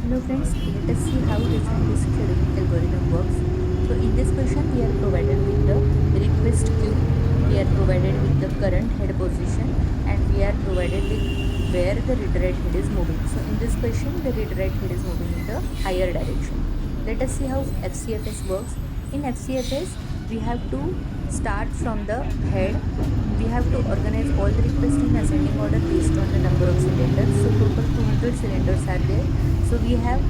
Hello friends, let us see how different disk scheduling algorithm works. So in this question we are provided with the request queue, we are provided with the current head position, and we are provided with where the read write head is moving. So in this question the read write head is moving in the higher direction. Let us see how FCFS works. In FCFS we have to start from the head. We have to organize all the requests in ascending order based on the number of cylinders. So total 200 cylinders are there. So we have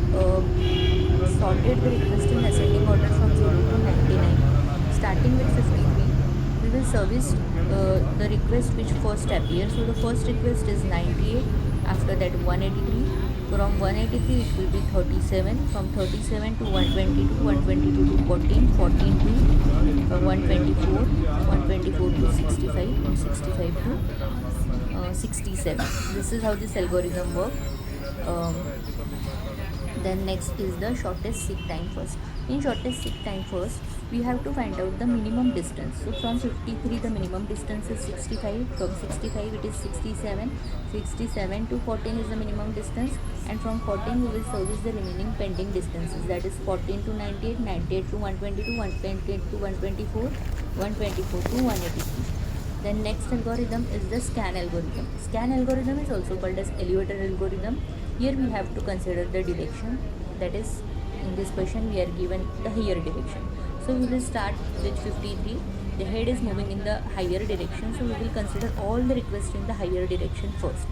sorted the request in ascending order from 0 to 99. Starting with 53, we will service the request which first appears. So the first request is 98, after that 183. From 183 it will be 37, from 37 to 122, 122 to 14, 14 to 124, 124 to 65, and 65 to 67. This is how this algorithm works. Then next is the shortest seek time first. In shortest seek time first, we have to find out the minimum distance. So from 53 the minimum distance is 65, from 65 it is 67, 67 to 14 is the minimum distance, and from 14 we will service the remaining pending distances, that is 14 to 98, 98 to 122, 128 to 124, 124 to 183. Then next algorithm is the scan algorithm. Scan algorithm is also called as elevator algorithm. Here we have to consider the direction, that is in this question we are given the higher direction. So we will start with 53. The head is moving in the higher direction, so we will consider all the requests in the higher direction first.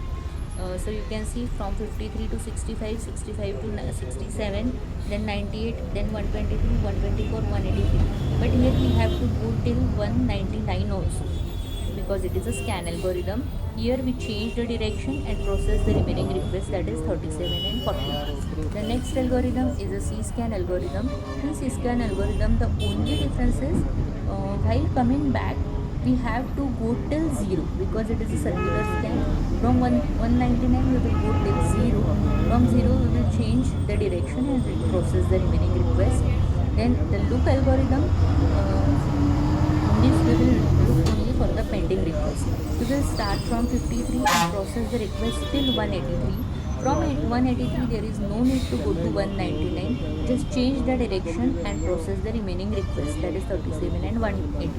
So you can see from 53 to 65, 65 to 67, then 98, then 123, 124, 183. But here we have to go till 199 also, because it is a scan algorithm. Here we change the direction and process the remaining request, that is 37 and 40. The next algorithm is a C-scan algorithm. In C-scan algorithm, the only difference is while coming back, we have to go till 0 because it is a circular scan. From 199 we will go till 0. From 0 we will change the direction and process the remaining request. Then the loop algorithm, in this we will look only for the pending request. We will start from 53 and process the request till 183. From 183 there is no need to go to 199. Just change the direction and process the remaining request, that is 37 and 183.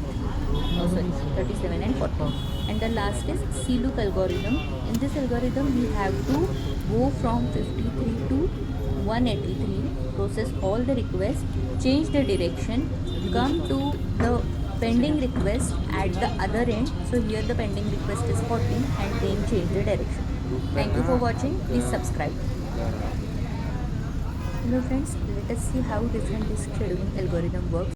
Oh sorry, 37 and 40. And the last is C loop algorithm. In this algorithm we have to go from 53 to 183, process all the requests, change the direction, come to the pending request at the other end. So here the pending request is 40, and then change the direction. Thank you for watching. Please subscribe. Hello friends, let us see how different disk scheduling algorithm works.